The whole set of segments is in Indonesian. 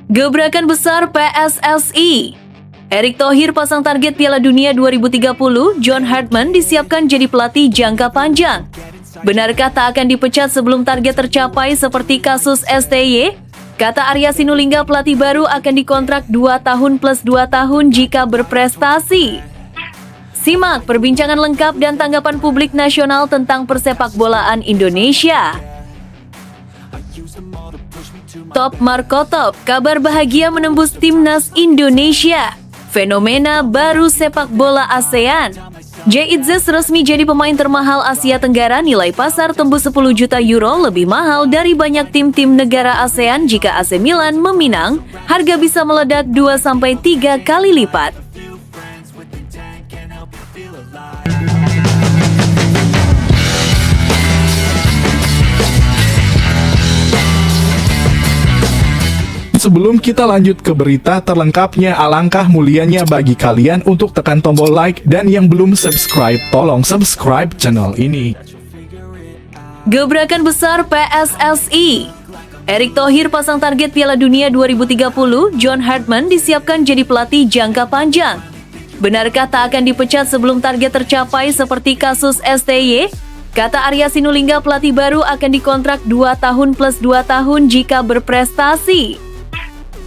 Gebrakan besar PSSI. Erick Thohir pasang target Piala Dunia 2030, John Hartman disiapkan jadi pelatih jangka panjang. Benarkah tak akan dipecat sebelum target tercapai seperti kasus STY? Kata Arya Sinulinga, pelatih baru akan dikontrak 2 tahun plus 2 tahun jika berprestasi. Simak perbincangan lengkap dan tanggapan publik nasional tentang persepakbolaan Indonesia. Top Marco Top, kabar bahagia menembus timnas Indonesia. Fenomena baru sepak bola ASEAN. Jay Itzes resmi jadi pemain termahal Asia Tenggara, nilai pasar tembus 10 juta euro, lebih mahal dari banyak tim-tim negara ASEAN. Jika AC Milan meminang, harga bisa meledak 2-3 kali lipat. Sebelum kita lanjut ke berita terlengkapnya, alangkah mulianya bagi kalian untuk tekan tombol like, dan yang belum subscribe, tolong subscribe channel ini. Gebrakan besar PSSI. Erick Thohir pasang target Piala Dunia 2030, John Hartman disiapkan jadi pelatih jangka panjang. Benarkah tak akan dipecat sebelum target tercapai seperti kasus STY? Kata Arya Sinulinga, pelatih baru akan dikontrak 2 tahun plus 2 tahun jika berprestasi.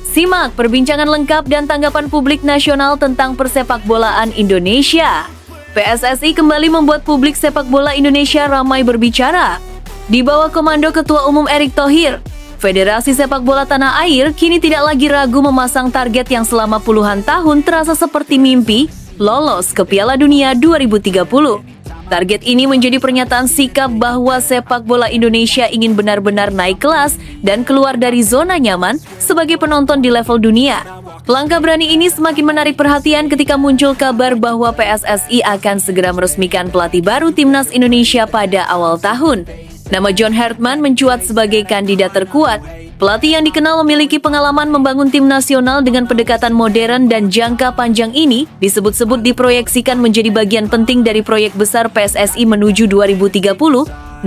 Simak perbincangan lengkap dan tanggapan publik nasional tentang persepakbolaan Indonesia. PSSI kembali membuat publik sepak bola Indonesia ramai berbicara. Di bawah komando Ketua Umum Erick Thohir, Federasi Sepak Bola Tanah Air kini tidak lagi ragu memasang target yang selama puluhan tahun terasa seperti mimpi, lolos ke Piala Dunia 2030. Target ini menjadi pernyataan sikap bahwa sepak bola Indonesia ingin benar-benar naik kelas dan keluar dari zona nyaman sebagai penonton di level dunia. Langkah berani ini semakin menarik perhatian ketika muncul kabar bahwa PSSI akan segera meresmikan pelatih baru timnas Indonesia pada awal tahun. Nama John Hartman mencuat sebagai kandidat terkuat. Pelatih yang dikenal memiliki pengalaman membangun tim nasional dengan pendekatan modern dan jangka panjang ini disebut-sebut diproyeksikan menjadi bagian penting dari proyek besar PSSI menuju 2030.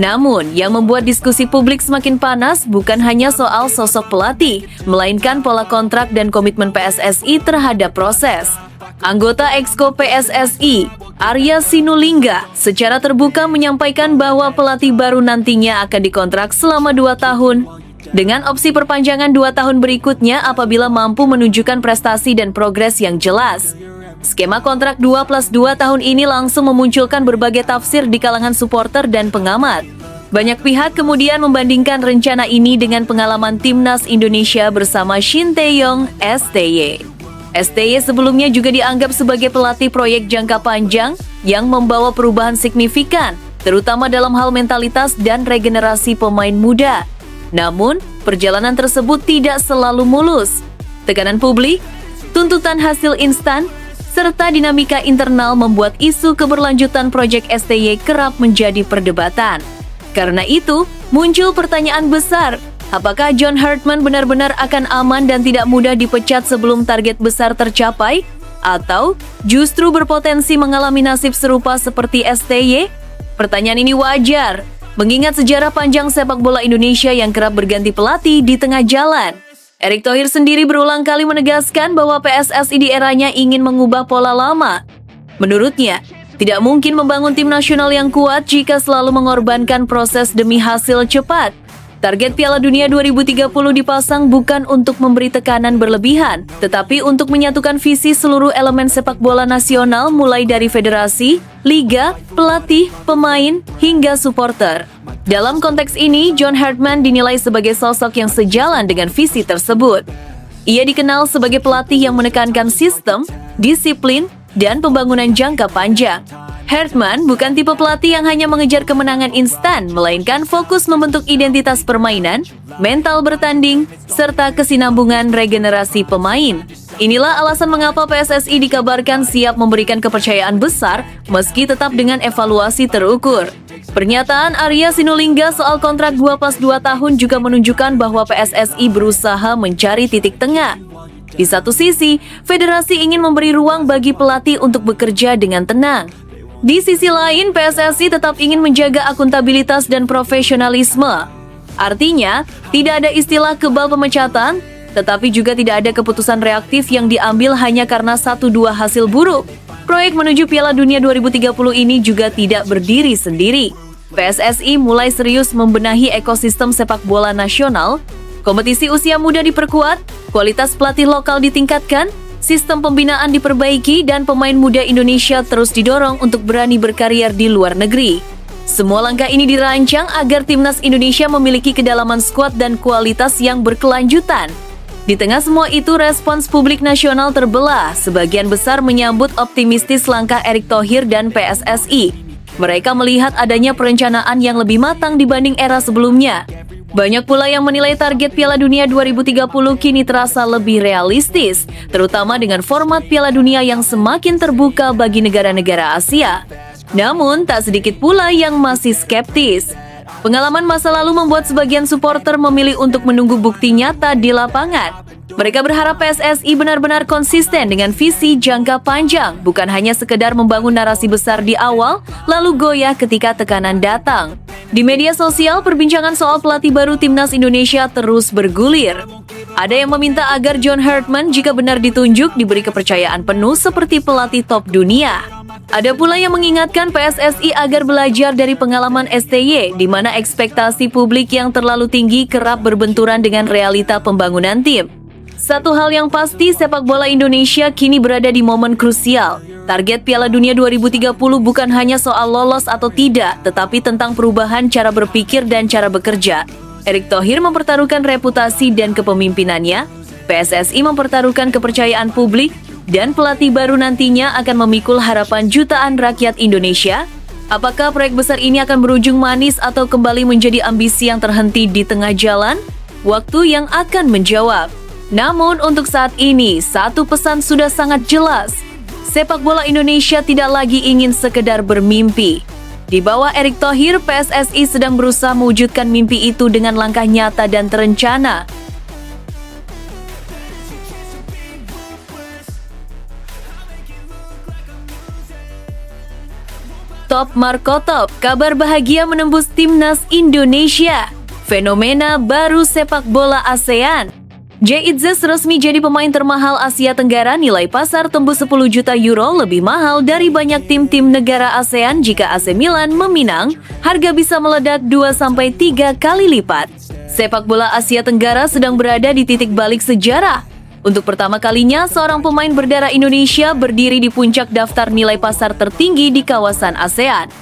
Namun, yang membuat diskusi publik semakin panas bukan hanya soal sosok pelatih, melainkan pola kontrak dan komitmen PSSI terhadap proses. Anggota Exco PSSI, Arya Sinulinga, secara terbuka menyampaikan bahwa pelatih baru nantinya akan dikontrak selama 2 tahun. Dengan opsi perpanjangan 2 tahun berikutnya apabila mampu menunjukkan prestasi dan progres yang jelas. Skema kontrak 2 plus 2 tahun ini langsung memunculkan berbagai tafsir di kalangan supporter dan pengamat. Banyak pihak kemudian membandingkan rencana ini dengan pengalaman timnas Indonesia bersama Shin Tae-yong STY. STY sebelumnya juga dianggap sebagai pelatih proyek jangka panjang yang membawa perubahan signifikan, terutama dalam hal mentalitas dan regenerasi pemain muda. Namun, perjalanan tersebut tidak selalu mulus. Tekanan publik, tuntutan hasil instan, serta dinamika internal membuat isu keberlanjutan proyek STY kerap menjadi perdebatan. Karena itu, muncul pertanyaan besar, apakah John Hartman benar-benar akan aman dan tidak mudah dipecat sebelum target besar tercapai? Atau justru berpotensi mengalami nasib serupa seperti STY? Pertanyaan ini wajar, mengingat sejarah panjang sepak bola Indonesia yang kerap berganti pelatih di tengah jalan. Erick Thohir sendiri berulang kali menegaskan bahwa PSSI di eranya ingin mengubah pola lama. Menurutnya, tidak mungkin membangun tim nasional yang kuat jika selalu mengorbankan proses demi hasil cepat. Target Piala Dunia 2030 dipasang bukan untuk memberi tekanan berlebihan, tetapi untuk menyatukan visi seluruh elemen sepak bola nasional mulai dari federasi, liga, pelatih, pemain, hingga supporter. Dalam konteks ini, John Hartman dinilai sebagai sosok yang sejalan dengan visi tersebut. Ia dikenal sebagai pelatih yang menekankan sistem, disiplin, dan pembangunan jangka panjang. Hartman bukan tipe pelatih yang hanya mengejar kemenangan instan, melainkan fokus membentuk identitas permainan, mental bertanding, serta kesinambungan regenerasi pemain. Inilah alasan mengapa PSSI dikabarkan siap memberikan kepercayaan besar meski tetap dengan evaluasi terukur. Pernyataan Arya Sinulinga soal kontrak 2 plus 2 tahun juga menunjukkan bahwa PSSI berusaha mencari titik tengah. Di satu sisi, federasi ingin memberi ruang bagi pelatih untuk bekerja dengan tenang. Di sisi lain, PSSI tetap ingin menjaga akuntabilitas dan profesionalisme. Artinya, tidak ada istilah kebal pemecatan, Tetapi juga tidak ada keputusan reaktif yang diambil hanya karena 1-2 hasil buruk. Proyek menuju Piala Dunia 2030 ini juga tidak berdiri sendiri. PSSI mulai serius membenahi ekosistem sepak bola nasional. Kompetisi usia muda diperkuat, kualitas pelatih lokal ditingkatkan, sistem pembinaan diperbaiki, dan pemain muda Indonesia terus didorong untuk berani berkarier di luar negeri. Semua langkah ini dirancang agar timnas Indonesia memiliki kedalaman skuad dan kualitas yang berkelanjutan. Di tengah semua itu, respons publik nasional terbelah. Sebagian besar menyambut optimistis langkah Erick Thohir dan PSSI. Mereka melihat adanya perencanaan yang lebih matang dibanding era sebelumnya. Banyak pula yang menilai target Piala Dunia 2030 kini terasa lebih realistis, terutama dengan format Piala Dunia yang semakin terbuka bagi negara-negara Asia. Namun, tak sedikit pula yang masih skeptis. Pengalaman masa lalu membuat sebagian supporter memilih untuk menunggu bukti nyata di lapangan. Mereka berharap PSSI benar-benar konsisten dengan visi jangka panjang, bukan hanya sekedar membangun narasi besar di awal, lalu goyah ketika tekanan datang. Di media sosial, perbincangan soal pelatih baru timnas Indonesia terus bergulir. Ada yang meminta agar John Hartman jika benar ditunjuk diberi kepercayaan penuh seperti pelatih top dunia. Ada pula yang mengingatkan PSSI agar belajar dari pengalaman STY, di mana ekspektasi publik yang terlalu tinggi kerap berbenturan dengan realita pembangunan tim. Satu hal yang pasti, sepak bola Indonesia kini berada di momen krusial. Target Piala Dunia 2030 bukan hanya soal lolos atau tidak, tetapi tentang perubahan cara berpikir dan cara bekerja. Erick Thohir mempertaruhkan reputasi dan kepemimpinannya, PSSI mempertaruhkan kepercayaan publik, dan pelatih baru nantinya akan memikul harapan jutaan rakyat Indonesia. Apakah proyek besar ini akan berujung manis atau kembali menjadi ambisi yang terhenti di tengah jalan? Waktu yang akan menjawab. Namun untuk saat ini, satu pesan sudah sangat jelas. Sepak bola Indonesia tidak lagi ingin sekedar bermimpi. Di bawah Erick Thohir, PSSI sedang berusaha mewujudkan mimpi itu dengan langkah nyata dan terencana. Top Marco Top, kabar bahagia menembus timnas Indonesia. Fenomena baru sepak bola ASEAN. J.Itzes resmi jadi pemain termahal Asia Tenggara, nilai pasar tembus 10 juta euro, lebih mahal dari banyak tim-tim negara ASEAN. Jika AC Milan meminang, harga bisa meledak 2-3 kali lipat. Sepak bola Asia Tenggara sedang berada di titik balik sejarah. Untuk pertama kalinya, seorang pemain berdarah Indonesia berdiri di puncak daftar nilai pasar tertinggi di kawasan ASEAN.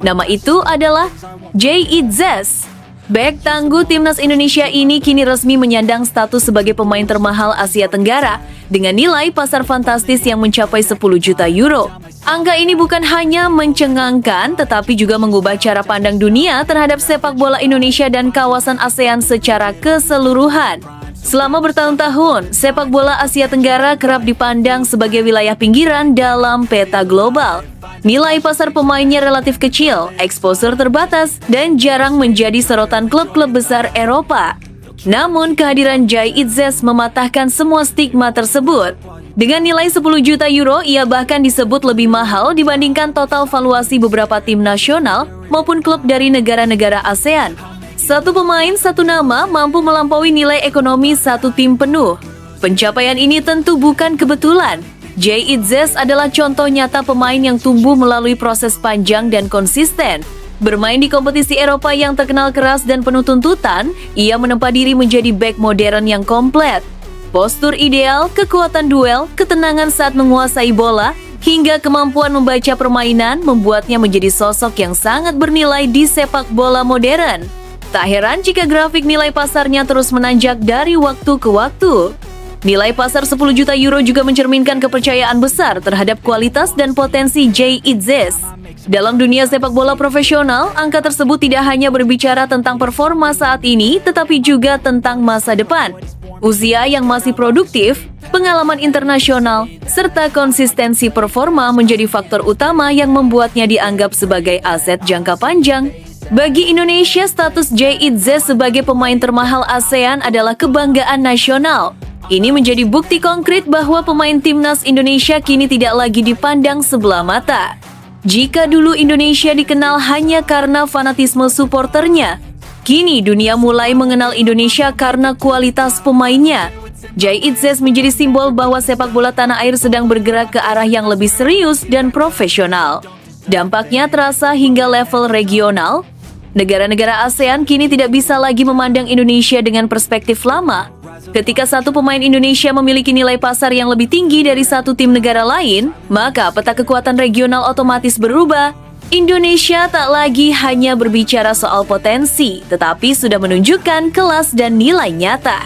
Nama itu adalah J.Itzes. Bek tangguh timnas Indonesia ini kini resmi menyandang status sebagai pemain termahal Asia Tenggara dengan nilai pasar fantastis yang mencapai 10 juta euro. Angka ini bukan hanya mencengangkan, tetapi juga mengubah cara pandang dunia terhadap sepak bola Indonesia dan kawasan ASEAN secara keseluruhan. Selama bertahun-tahun, sepak bola Asia Tenggara kerap dipandang sebagai wilayah pinggiran dalam peta global. Nilai pasar pemainnya relatif kecil, exposure terbatas, dan jarang menjadi sorotan klub-klub besar Eropa. Namun, kehadiran J.Itzes mematahkan semua stigma tersebut. Dengan nilai 10 juta euro, ia bahkan disebut lebih mahal dibandingkan total valuasi beberapa tim nasional maupun klub dari negara-negara ASEAN. Satu pemain, satu nama mampu melampaui nilai ekonomi satu tim penuh. Pencapaian ini tentu bukan kebetulan. J.Itzes adalah contoh nyata pemain yang tumbuh melalui proses panjang dan konsisten. Bermain di kompetisi Eropa yang terkenal keras dan penuh tuntutan, ia menempa diri menjadi bek modern yang komplit. Postur ideal, kekuatan duel, ketenangan saat menguasai bola, hingga kemampuan membaca permainan membuatnya menjadi sosok yang sangat bernilai di sepak bola modern. Tak heran jika grafik nilai pasarnya terus menanjak dari waktu ke waktu. Nilai pasar 10 juta euro juga mencerminkan kepercayaan besar terhadap kualitas dan potensi J.Itzes. Dalam dunia sepak bola profesional, angka tersebut tidak hanya berbicara tentang performa saat ini, tetapi juga tentang masa depan. Usia yang masih produktif, pengalaman internasional, serta konsistensi performa menjadi faktor utama yang membuatnya dianggap sebagai aset jangka panjang. Bagi Indonesia, status J.Itzes sebagai pemain termahal ASEAN adalah kebanggaan nasional. Ini menjadi bukti konkret bahwa pemain timnas Indonesia kini tidak lagi dipandang sebelah mata. Jika dulu Indonesia dikenal hanya karena fanatisme supporternya, kini dunia mulai mengenal Indonesia karena kualitas pemainnya. Jay Itzes menjadi simbol bahwa sepak bola tanah air sedang bergerak ke arah yang lebih serius dan profesional. Dampaknya terasa hingga level regional. Negara-negara ASEAN kini tidak bisa lagi memandang Indonesia dengan perspektif lama. Ketika satu pemain Indonesia memiliki nilai pasar yang lebih tinggi dari satu tim negara lain, maka peta kekuatan regional otomatis berubah. Indonesia tak lagi hanya berbicara soal potensi, tetapi sudah menunjukkan kelas dan nilai nyata.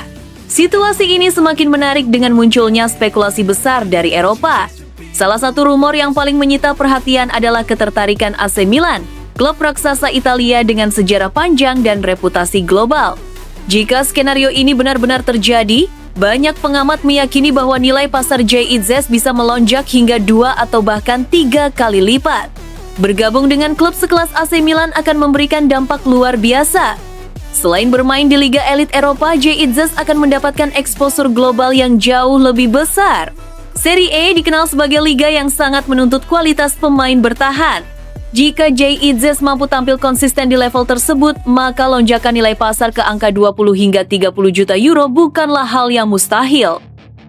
Situasi ini semakin menarik dengan munculnya spekulasi besar dari Eropa. Salah satu rumor yang paling menyita perhatian adalah ketertarikan AC Milan, klub raksasa Italia dengan sejarah panjang dan reputasi global. Jika skenario ini benar-benar terjadi, banyak pengamat meyakini bahwa nilai pasar Jay Itzes bisa melonjak hingga 2 atau bahkan 3 kali lipat. Bergabung dengan klub sekelas AC Milan akan memberikan dampak luar biasa. Selain bermain di Liga Elit Eropa, Jay Itzes akan mendapatkan eksposur global yang jauh lebih besar. Serie A dikenal sebagai liga yang sangat menuntut kualitas pemain bertahan. Jika Jay Itzes mampu tampil konsisten di level tersebut, maka lonjakan nilai pasar ke angka 20 hingga 30 juta euro bukanlah hal yang mustahil.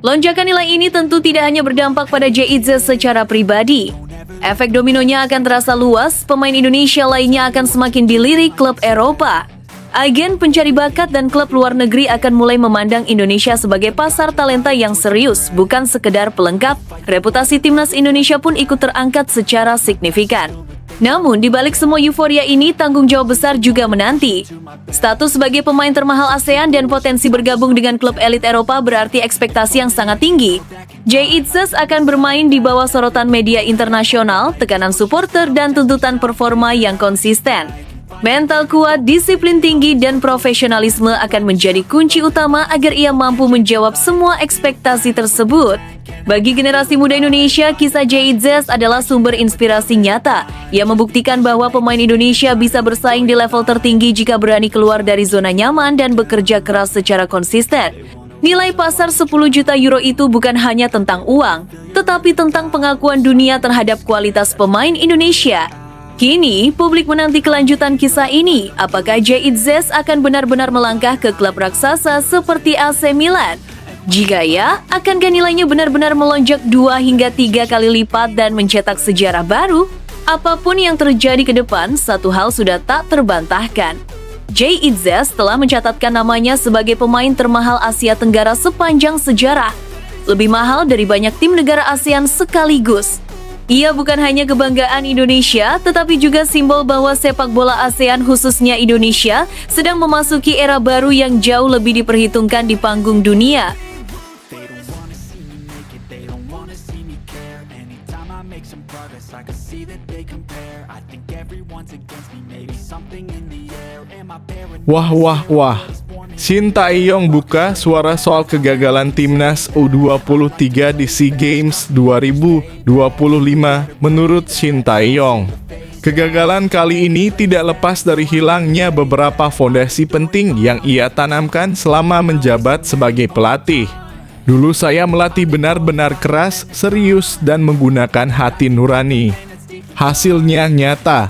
Lonjakan nilai ini tentu tidak hanya berdampak pada Jay Itzes secara pribadi. Efek dominonya akan terasa luas, pemain Indonesia lainnya akan semakin dilirik klub Eropa. Agen pencari bakat dan klub luar negeri akan mulai memandang Indonesia sebagai pasar talenta yang serius, bukan sekedar pelengkap. Reputasi timnas Indonesia pun ikut terangkat secara signifikan. Namun, di balik semua euforia ini, tanggung jawab besar juga menanti. Status sebagai pemain termahal ASEAN dan potensi bergabung dengan klub elit Eropa berarti ekspektasi yang sangat tinggi. Jay Itzes akan bermain di bawah sorotan media internasional, tekanan supporter, dan tuntutan performa yang konsisten. Mental kuat, disiplin tinggi, dan profesionalisme akan menjadi kunci utama agar ia mampu menjawab semua ekspektasi tersebut. Bagi generasi muda Indonesia, kisah Jay Itzes adalah sumber inspirasi nyata. Ia membuktikan bahwa pemain Indonesia bisa bersaing di level tertinggi jika berani keluar dari zona nyaman dan bekerja keras secara konsisten. Nilai pasar 10 juta euro itu bukan hanya tentang uang, tetapi tentang pengakuan dunia terhadap kualitas pemain Indonesia. Kini, publik menanti kelanjutan kisah ini. Apakah Jay Itzes akan benar-benar melangkah ke klub raksasa seperti AC Milan? Jika ya, akankah nilainya benar-benar melonjak 2 hingga 3 kali lipat dan mencetak sejarah baru? Apapun yang terjadi ke depan, satu hal sudah tak terbantahkan. Jay Itzes telah mencatatkan namanya sebagai pemain termahal Asia Tenggara sepanjang sejarah. Lebih mahal dari banyak tim negara ASEAN sekaligus. Ia bukan hanya kebanggaan Indonesia, tetapi juga simbol bahwa sepak bola ASEAN khususnya Indonesia sedang memasuki era baru yang jauh lebih diperhitungkan di panggung dunia. Wah. Shin Tae-yong buka suara soal kegagalan timnas U23 di SEA Games 2025 menurut Shin Tae-yong. Kegagalan kali ini tidak lepas dari hilangnya beberapa fondasi penting yang ia tanamkan selama menjabat sebagai pelatih. Dulu saya melatih benar-benar keras, serius, dan menggunakan hati nurani. Hasilnya nyata.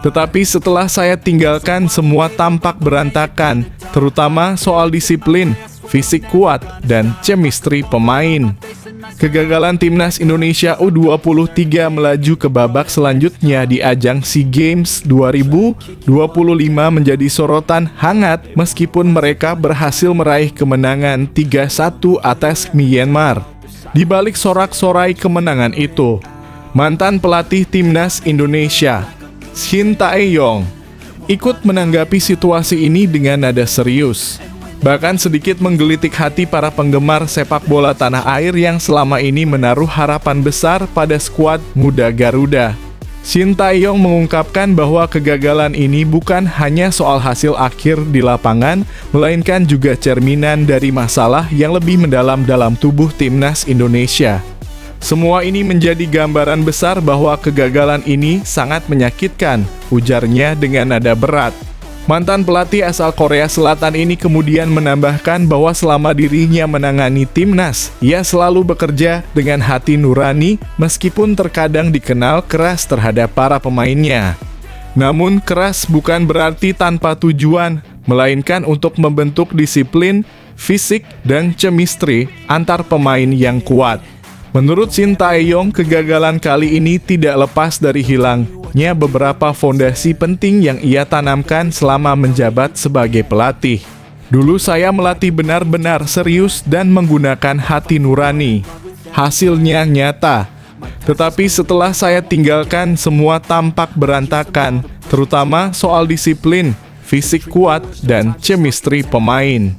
Tetapi setelah saya tinggalkan, semua tampak berantakan, terutama soal disiplin, fisik kuat, dan chemistry pemain. Kegagalan timnas Indonesia U23 melaju ke babak selanjutnya di ajang SEA Games 2025 menjadi sorotan hangat meskipun mereka berhasil meraih kemenangan 3-1 atas Myanmar. Di balik sorak-sorai kemenangan itu, mantan pelatih timnas Indonesia, Shin Tae-yong, ikut menanggapi situasi ini dengan nada serius. Bahkan sedikit menggelitik hati para penggemar sepak bola tanah air yang selama ini menaruh harapan besar pada skuad muda Garuda. Shin Tae-yong mengungkapkan bahwa kegagalan ini bukan hanya soal hasil akhir di lapangan, melainkan juga cerminan dari masalah yang lebih mendalam dalam tubuh timnas Indonesia. Semua ini menjadi gambaran besar bahwa kegagalan ini sangat menyakitkan, ujarnya dengan nada berat. Mantan pelatih asal Korea Selatan ini kemudian menambahkan bahwa selama dirinya menangani timnas, ia selalu bekerja dengan hati nurani meskipun terkadang dikenal keras terhadap para pemainnya. Namun keras bukan berarti tanpa tujuan, melainkan untuk membentuk disiplin, fisik, dan chemistry antar pemain yang kuat. Menurut Shin Tae-yong, kegagalan kali ini tidak lepas dari hilangnya beberapa fondasi penting yang ia tanamkan selama menjabat sebagai pelatih. Dulu saya melatih benar-benar serius dan menggunakan hati nurani. Hasilnya nyata. Tetapi setelah saya tinggalkan, semua tampak berantakan, terutama soal disiplin, fisik kuat, dan chemistry pemain.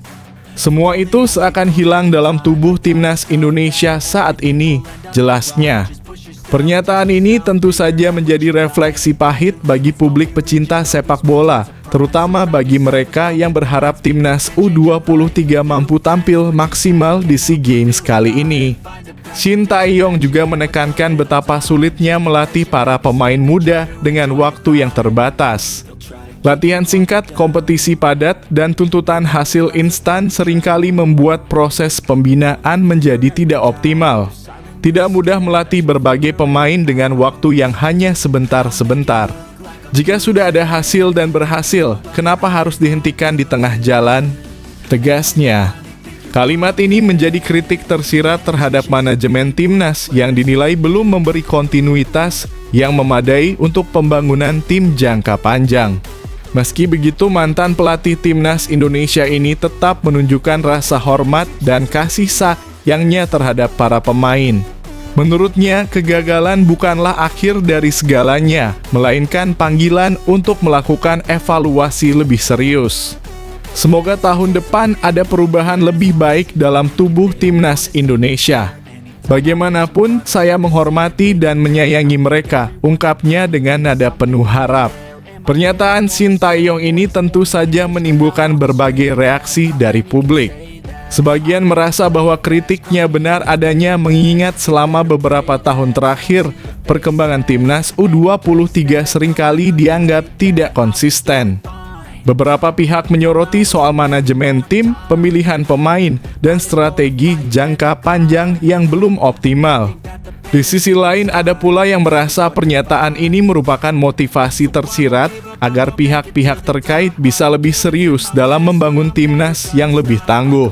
Semua itu seakan hilang dalam tubuh timnas Indonesia saat ini, jelasnya. Pernyataan ini tentu saja menjadi refleksi pahit bagi publik pecinta sepak bola, terutama bagi mereka yang berharap timnas U23 mampu tampil maksimal di SEA Games kali ini. Shin Tae-yong juga menekankan betapa sulitnya melatih para pemain muda dengan waktu yang terbatas. Latihan singkat, kompetisi padat, dan tuntutan hasil instan seringkali membuat proses pembinaan menjadi tidak optimal. Tidak mudah melatih berbagai pemain dengan waktu yang hanya sebentar-sebentar. Jika sudah ada hasil dan berhasil, kenapa harus dihentikan di tengah jalan? Tegasnya. Kalimat ini menjadi kritik tersirat terhadap manajemen timnas yang dinilai belum memberi kontinuitas yang memadai untuk pembangunan tim jangka panjang. Meski begitu, mantan pelatih timnas Indonesia ini tetap menunjukkan rasa hormat dan kasih sayangnya terhadap para pemain. Menurutnya, kegagalan bukanlah akhir dari segalanya, melainkan panggilan untuk melakukan evaluasi lebih serius. Semoga tahun depan ada perubahan lebih baik dalam tubuh timnas Indonesia. Bagaimanapun, saya menghormati dan menyayangi mereka, ungkapnya dengan nada penuh harap. Pernyataan Shin Tae-yong ini tentu saja menimbulkan berbagai reaksi dari publik. Sebagian merasa bahwa kritiknya benar adanya mengingat selama beberapa tahun terakhir, perkembangan timnas U23 seringkali dianggap tidak konsisten. Beberapa pihak menyoroti soal manajemen tim, pemilihan pemain, dan strategi jangka panjang yang belum optimal. Di sisi lain, ada pula yang merasa pernyataan ini merupakan motivasi tersirat agar pihak-pihak terkait bisa lebih serius dalam membangun timnas yang lebih tangguh.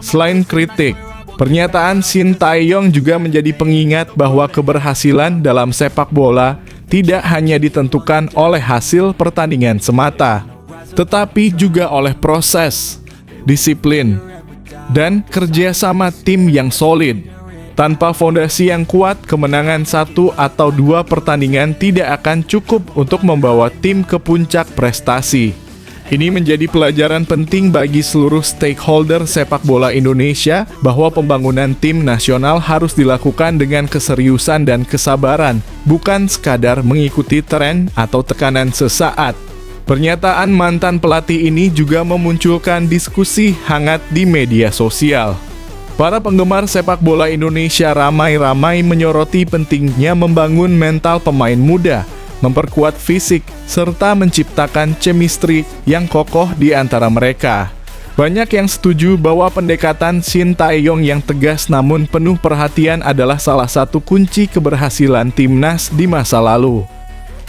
Selain kritik, pernyataan Shin Tae-yong juga menjadi pengingat bahwa keberhasilan dalam sepak bola tidak hanya ditentukan oleh hasil pertandingan semata, tetapi juga oleh proses, disiplin, dan kerjasama tim yang solid. Tanpa fondasi yang kuat, kemenangan 1 atau 2 pertandingan tidak akan cukup untuk membawa tim ke puncak prestasi. Ini menjadi pelajaran penting bagi seluruh stakeholder sepak bola Indonesia bahwa pembangunan tim nasional harus dilakukan dengan keseriusan dan kesabaran, bukan sekadar mengikuti tren atau tekanan sesaat. Pernyataan mantan pelatih ini juga memunculkan diskusi hangat di media sosial. Para penggemar sepak bola Indonesia ramai-ramai menyoroti pentingnya membangun mental pemain muda, memperkuat fisik, serta menciptakan chemistry yang kokoh di antara mereka. Banyak yang setuju bahwa pendekatan Shin Tae-yong yang tegas namun penuh perhatian adalah salah satu kunci keberhasilan timnas di masa lalu.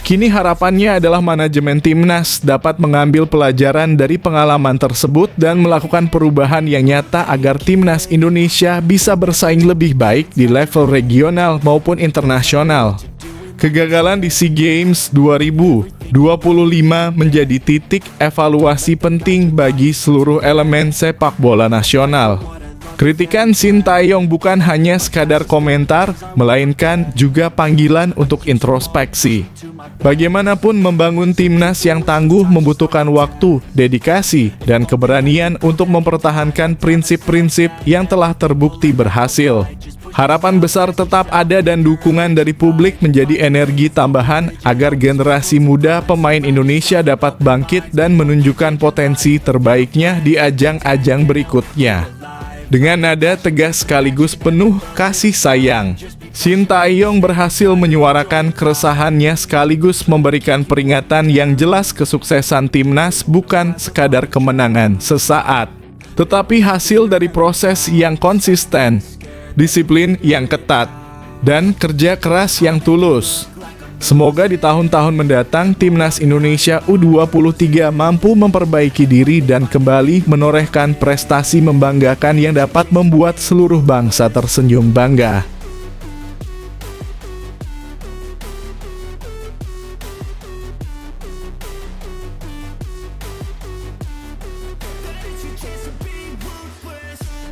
Kini harapannya adalah manajemen timnas dapat mengambil pelajaran dari pengalaman tersebut dan melakukan perubahan yang nyata agar timnas Indonesia bisa bersaing lebih baik di level regional maupun internasional. Kegagalan di SEA Games 2025 menjadi titik evaluasi penting bagi seluruh elemen sepak bola nasional. Kritikan Shin Tae-yong bukan hanya sekadar komentar, melainkan juga panggilan untuk introspeksi. Bagaimanapun membangun timnas yang tangguh membutuhkan waktu, dedikasi, dan keberanian untuk mempertahankan prinsip-prinsip yang telah terbukti berhasil. Harapan besar tetap ada dan dukungan dari publik menjadi energi tambahan agar generasi muda pemain Indonesia dapat bangkit dan menunjukkan potensi terbaiknya di ajang-ajang berikutnya. Dengan nada tegas sekaligus penuh kasih sayang, Shin Tae-yong berhasil menyuarakan keresahannya sekaligus memberikan peringatan yang jelas kesuksesan timnas bukan sekadar kemenangan sesaat, tetapi hasil dari proses yang konsisten, disiplin yang ketat, dan kerja keras yang tulus. Semoga di tahun-tahun mendatang Timnas Indonesia U23 mampu memperbaiki diri dan kembali menorehkan prestasi membanggakan yang dapat membuat seluruh bangsa tersenyum bangga.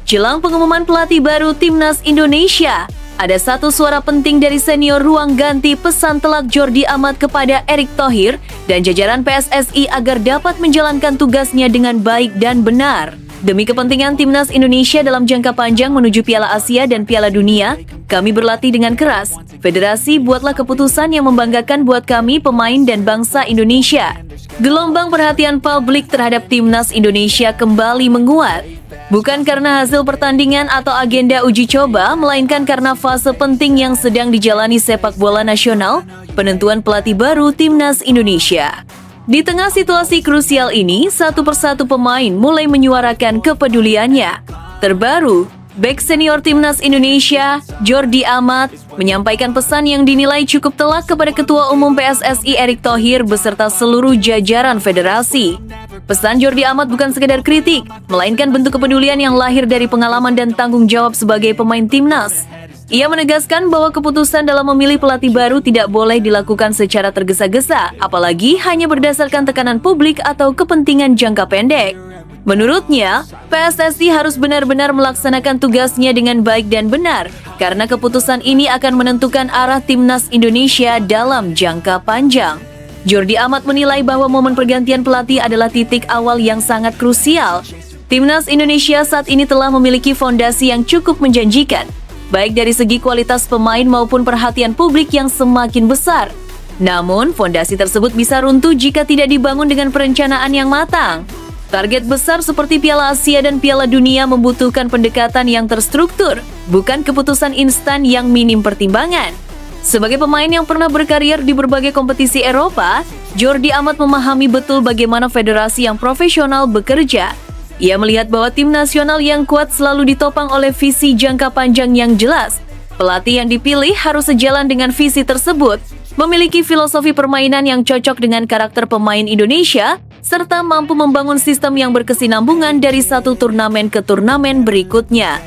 Jelang pengumuman pelatih baru Timnas Indonesia, ada satu suara penting dari senior ruang ganti pesan telak Jordi Amat kepada Erick Thohir dan jajaran PSSI agar dapat menjalankan tugasnya dengan baik dan benar. Demi kepentingan Timnas Indonesia dalam jangka panjang menuju Piala Asia dan Piala Dunia, kami berlatih dengan keras. Federasi, buatlah keputusan yang membanggakan buat kami, pemain dan bangsa Indonesia. Gelombang perhatian publik terhadap Timnas Indonesia kembali menguat. Bukan karena hasil pertandingan atau agenda uji coba, melainkan karena fase penting yang sedang dijalani sepak bola nasional, penentuan pelatih baru Timnas Indonesia. Di tengah situasi krusial ini, satu persatu pemain mulai menyuarakan kepeduliannya. Terbaru, bek senior Timnas Indonesia, Jordi Amat, menyampaikan pesan yang dinilai cukup telak kepada Ketua Umum PSSI Erick Thohir beserta seluruh jajaran federasi. Pesan Jordi Amat bukan sekedar kritik, melainkan bentuk kepedulian yang lahir dari pengalaman dan tanggung jawab sebagai pemain Timnas. Ia menegaskan bahwa keputusan dalam memilih pelatih baru tidak boleh dilakukan secara tergesa-gesa, apalagi hanya berdasarkan tekanan publik atau kepentingan jangka pendek. Menurutnya, PSSI harus benar-benar melaksanakan tugasnya dengan baik dan benar, karena keputusan ini akan menentukan arah Timnas Indonesia dalam jangka panjang. Jordi Amat menilai bahwa momen pergantian pelatih adalah titik awal yang sangat krusial. Timnas Indonesia saat ini telah memiliki fondasi yang cukup menjanjikan, baik dari segi kualitas pemain maupun perhatian publik yang semakin besar. Namun, fondasi tersebut bisa runtuh jika tidak dibangun dengan perencanaan yang matang. Target besar seperti Piala Asia dan Piala Dunia membutuhkan pendekatan yang terstruktur, bukan keputusan instan yang minim pertimbangan. Sebagai pemain yang pernah berkarier di berbagai kompetisi Eropa, Jordi Amat memahami betul bagaimana federasi yang profesional bekerja. Ia melihat bahwa tim nasional yang kuat selalu ditopang oleh visi jangka panjang yang jelas. Pelatih yang dipilih harus sejalan dengan visi tersebut, memiliki filosofi permainan yang cocok dengan karakter pemain Indonesia, serta mampu membangun sistem yang berkesinambungan dari satu turnamen ke turnamen berikutnya.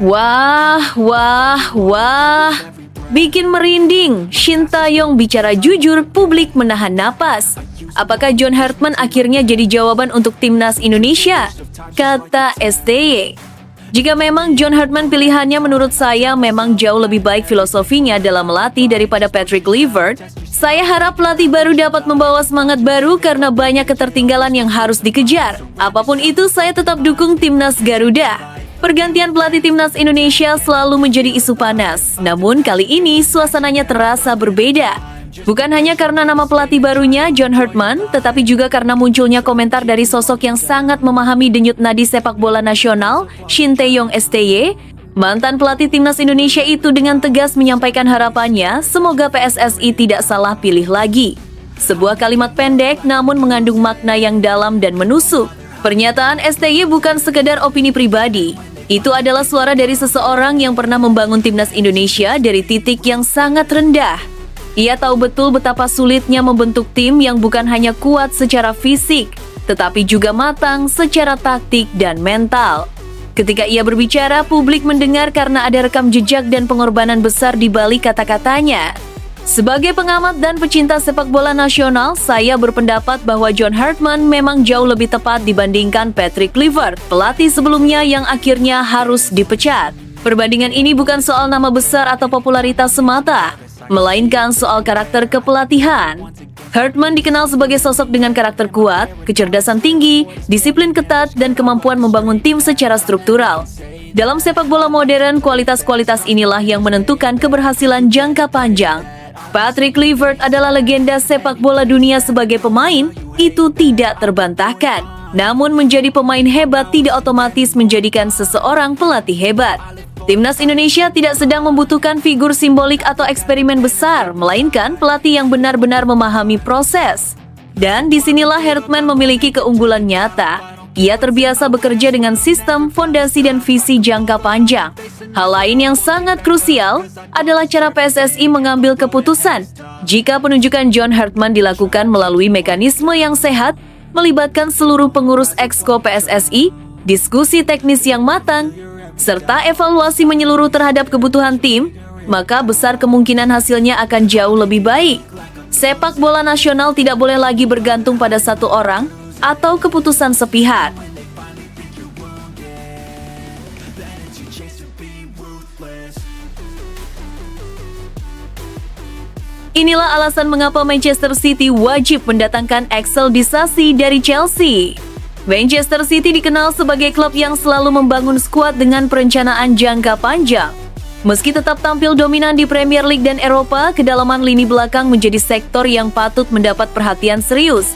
Wah, bikin merinding. Shin Tae-yong bicara jujur, publik menahan napas. Apakah John Hartman akhirnya jadi jawaban untuk Timnas Indonesia? Kata STY. Jika memang John Hartman pilihannya, menurut saya memang jauh lebih baik filosofinya dalam melatih daripada Patrick Kluivert. Saya harap pelatih baru dapat membawa semangat baru karena banyak ketertinggalan yang harus dikejar. Apapun itu, saya tetap dukung Timnas Garuda. Pergantian pelatih Timnas Indonesia selalu menjadi isu panas. Namun kali ini suasananya terasa berbeda. Bukan hanya karena nama pelatih barunya, John Hartman, tetapi juga karena munculnya komentar dari sosok yang sangat memahami denyut nadi sepak bola nasional, Shin Tae-yong STY. Mantan pelatih Timnas Indonesia itu dengan tegas menyampaikan harapannya, semoga PSSI tidak salah pilih lagi. Sebuah kalimat pendek namun mengandung makna yang dalam dan menusuk. Pernyataan STY bukan sekedar opini pribadi. Itu adalah suara dari seseorang yang pernah membangun Timnas Indonesia dari titik yang sangat rendah. Ia tahu betul betapa sulitnya membentuk tim yang bukan hanya kuat secara fisik, tetapi juga matang secara taktik dan mental. Ketika ia berbicara, publik mendengar karena ada rekam jejak dan pengorbanan besar di balik kata-katanya. Sebagai pengamat dan pecinta sepak bola nasional, saya berpendapat bahwa John Hartman memang jauh lebih tepat dibandingkan Patrick Kluivert, pelatih sebelumnya yang akhirnya harus dipecat. Perbandingan ini bukan soal nama besar atau popularitas semata, melainkan soal karakter kepelatihan. Hartman dikenal sebagai sosok dengan karakter kuat, kecerdasan tinggi, disiplin ketat, dan kemampuan membangun tim secara struktural. Dalam sepak bola modern, kualitas-kualitas inilah yang menentukan keberhasilan jangka panjang. Patrick Kluivert adalah legenda sepak bola dunia sebagai pemain, itu tidak terbantahkan. Namun menjadi pemain hebat tidak otomatis menjadikan seseorang pelatih hebat. Timnas Indonesia tidak sedang membutuhkan figur simbolik atau eksperimen besar, melainkan pelatih yang benar-benar memahami proses. Dan disinilah Herdman memiliki keunggulan nyata. Ia terbiasa bekerja dengan sistem, fondasi, dan visi jangka panjang. Hal lain yang sangat krusial adalah cara PSSI mengambil keputusan. Jika penunjukan John Herdman dilakukan melalui mekanisme yang sehat, melibatkan seluruh pengurus Exco PSSI, diskusi teknis yang matang, serta evaluasi menyeluruh terhadap kebutuhan tim, maka besar kemungkinan hasilnya akan jauh lebih baik. Sepak bola nasional tidak boleh lagi bergantung pada satu orang atau keputusan sepihak. Inilah alasan mengapa Manchester City wajib mendatangkan Axel Disasi dari Chelsea. Manchester City dikenal sebagai klub yang selalu membangun skuad dengan perencanaan jangka panjang. Meski tetap tampil dominan di Premier League dan Eropa, kedalaman lini belakang menjadi sektor yang patut mendapat perhatian serius.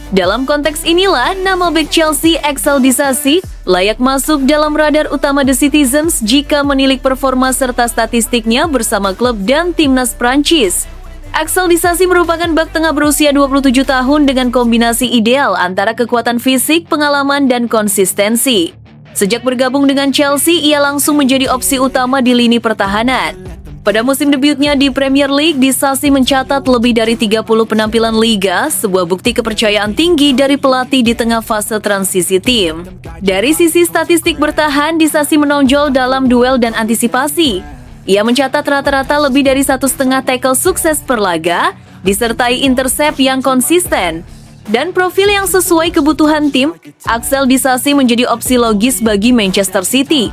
Dalam konteks inilah, nama bek Chelsea Axel Disasi layak masuk dalam radar utama The Citizens jika menilik performa serta statistiknya bersama klub dan timnas Prancis. Axel Disasi merupakan bek tengah berusia 27 tahun dengan kombinasi ideal antara kekuatan fisik, pengalaman, dan konsistensi. Sejak bergabung dengan Chelsea, ia langsung menjadi opsi utama di lini pertahanan. Pada musim debutnya di Premier League, Disasi mencatat lebih dari 30 penampilan liga, sebuah bukti kepercayaan tinggi dari pelatih di tengah fase transisi tim. Dari sisi statistik bertahan, Disasi menonjol dalam duel dan antisipasi. Ia mencatat rata-rata lebih dari 1,5 tackle sukses per laga, disertai intercept yang konsisten. Dan profil yang sesuai kebutuhan tim, Axel Disasi menjadi opsi logis bagi Manchester City.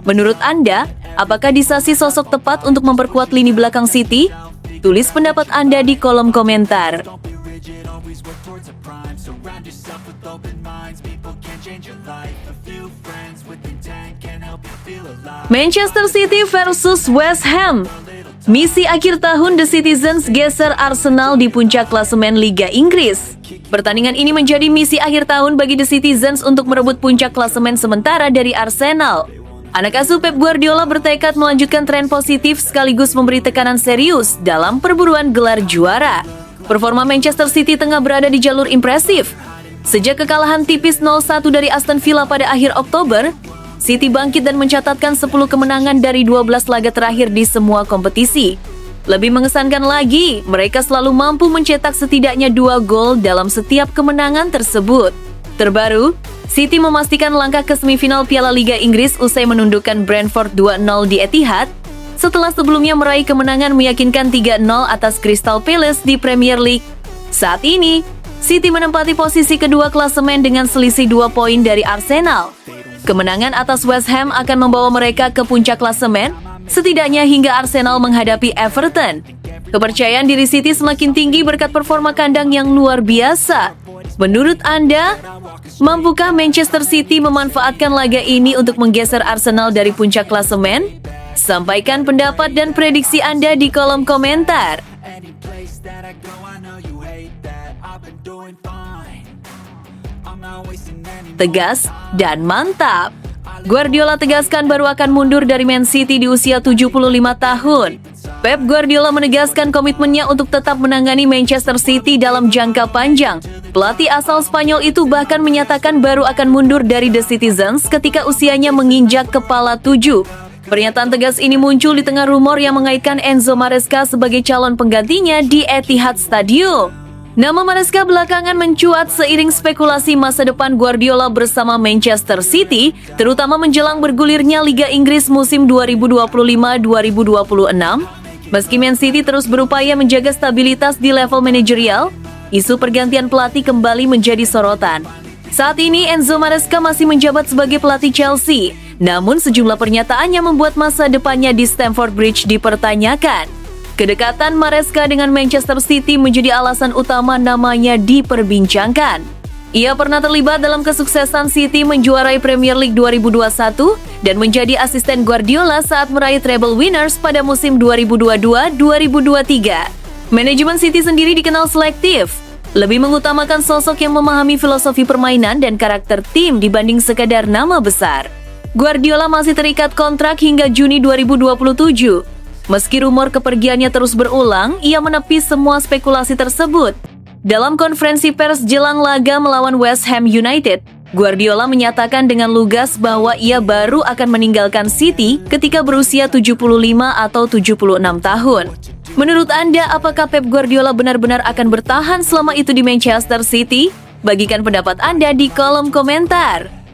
Menurut Anda, apakah Disasi sosok tepat untuk memperkuat lini belakang City? Tulis pendapat Anda di kolom komentar. Manchester City versus West Ham. Misi akhir tahun The Citizens geser Arsenal di puncak klasemen Liga Inggris. Pertandingan ini menjadi misi akhir tahun bagi The Citizens untuk merebut puncak klasemen sementara dari Arsenal. Anak asuh Pep Guardiola bertekad melanjutkan tren positif sekaligus memberi tekanan serius dalam perburuan gelar juara. Performa Manchester City tengah berada di jalur impresif. Sejak kekalahan tipis 0-1 dari Aston Villa pada akhir Oktober, City bangkit dan mencatatkan 10 kemenangan dari 12 laga terakhir di semua kompetisi. Lebih mengesankan lagi, mereka selalu mampu mencetak setidaknya 2 gol dalam setiap kemenangan tersebut. Terbaru, City memastikan langkah ke semifinal Piala Liga Inggris usai menundukkan Brentford 2-0 di Etihad, setelah sebelumnya meraih kemenangan meyakinkan 3-0 atas Crystal Palace di Premier League. Saat ini, City menempati posisi kedua klasemen dengan selisih 2 poin dari Arsenal. Kemenangan atas West Ham akan membawa mereka ke puncak klasemen, setidaknya hingga Arsenal menghadapi Everton. Kepercayaan diri City semakin tinggi berkat performa kandang yang luar biasa. Menurut Anda, mampukah Manchester City memanfaatkan laga ini untuk menggeser Arsenal dari puncak klasemen? Sampaikan pendapat dan prediksi Anda di kolom komentar. Tegas dan mantap. Guardiola tegaskan baru akan mundur dari Man City di usia 75 tahun. Pep Guardiola menegaskan komitmennya untuk tetap menangani Manchester City dalam jangka panjang. Pelatih asal Spanyol itu bahkan menyatakan baru akan mundur dari The Citizens ketika usianya menginjak kepala 7. Pernyataan tegas ini muncul di tengah rumor yang mengaitkan Enzo Maresca sebagai calon penggantinya di Etihad Stadium. Nama Maresca belakangan mencuat seiring spekulasi masa depan Guardiola bersama Manchester City, terutama menjelang bergulirnya Liga Inggris musim 2025-2026. Meski Man City terus berupaya menjaga stabilitas di level manajerial, isu pergantian pelatih kembali menjadi sorotan. Saat ini Enzo Maresca masih menjabat sebagai pelatih Chelsea, namun sejumlah pernyataannya membuat masa depannya di Stamford Bridge dipertanyakan. Kedekatan Maresca dengan Manchester City menjadi alasan utama namanya diperbincangkan. Ia pernah terlibat dalam kesuksesan City menjuarai Premier League 2021 dan menjadi asisten Guardiola saat meraih treble winners pada musim 2022-2023. Manajemen City sendiri dikenal selektif, lebih mengutamakan sosok yang memahami filosofi permainan dan karakter tim dibanding sekadar nama besar. Guardiola masih terikat kontrak hingga Juni 2027. Meski rumor kepergiannya terus berulang, ia menepis semua spekulasi tersebut. Dalam konferensi pers jelang laga melawan West Ham United, Guardiola menyatakan dengan lugas bahwa ia baru akan meninggalkan City ketika berusia 75 atau 76 tahun. Menurut Anda, apakah Pep Guardiola benar-benar akan bertahan selama itu di Manchester City? Bagikan pendapat Anda di kolom komentar.